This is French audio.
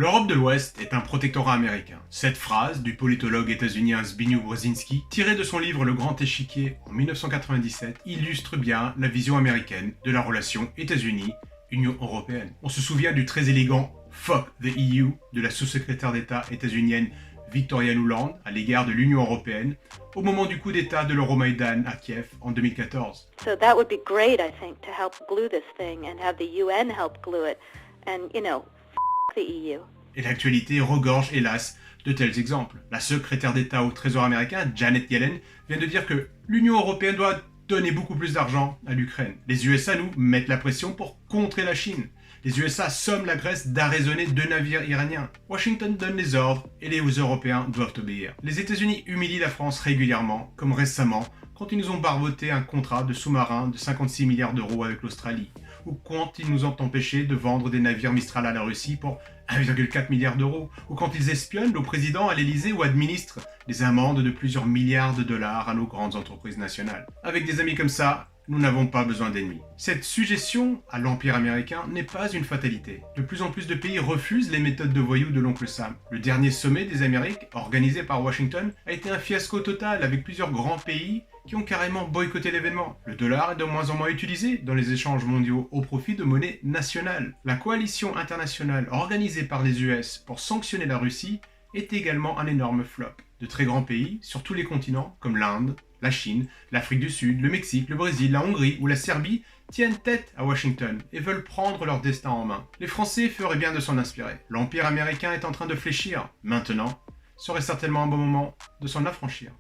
L'Europe de l'Ouest est un protectorat américain. Cette phrase du politologue états-unien Zbigniew Brzezinski, tirée de son livre Le Grand Échiquier en 1997, illustre bien la vision américaine de la relation États-Unis-Union européenne. On se souvient du très élégant Fuck the EU de la sous-secrétaire d'État états-unienne Victoria Nuland à l'égard de l'Union européenne au moment du coup d'État de l'Euromaïdan à Kiev en 2014. So that would be great, I think, to help glue this thing and have the UN help glue it. And, f*** the EU. Et l'actualité regorge, hélas, de tels exemples. La secrétaire d'État au Trésor américain, Janet Yellen, vient de dire que l'Union européenne doit donner beaucoup plus d'argent à l'Ukraine. Les USA, nous, mettent la pression pour contrer la Chine. Les USA somment la Grèce d'arraisonner 2 navires iraniens. Washington donne les ordres et les Européens doivent obéir. Les États-Unis humilient la France régulièrement, comme récemment, quand ils nous ont barboté un contrat de sous-marin de 56 milliards d'euros avec l'Australie, ou quand ils nous ont empêché de vendre des navires Mistral à la Russie pour 1,4 milliard d'euros, ou quand ils espionnent nos présidents à l'Elysée ou administrent des amendes de plusieurs milliards de dollars à nos grandes entreprises nationales. Avec des amis comme ça, nous n'avons pas besoin d'ennemis. Cette suggestion à l'Empire américain n'est pas une fatalité. De plus en plus de pays refusent les méthodes de voyous de l'oncle Sam. Le dernier sommet des Amériques, organisé par Washington, a été un fiasco total avec plusieurs grands pays qui ont carrément boycotté l'événement. Le dollar est de moins en moins utilisé dans les échanges mondiaux au profit de monnaies nationales. La coalition internationale organisée par les US pour sanctionner la Russie est également un énorme flop. De très grands pays, sur tous les continents, comme l'Inde, la Chine, l'Afrique du Sud, le Mexique, le Brésil, la Hongrie ou la Serbie tiennent tête à Washington et veulent prendre leur destin en main. Les Français feraient bien de s'en inspirer. L'Empire américain est en train de fléchir. Maintenant serait certainement un bon moment de s'en affranchir.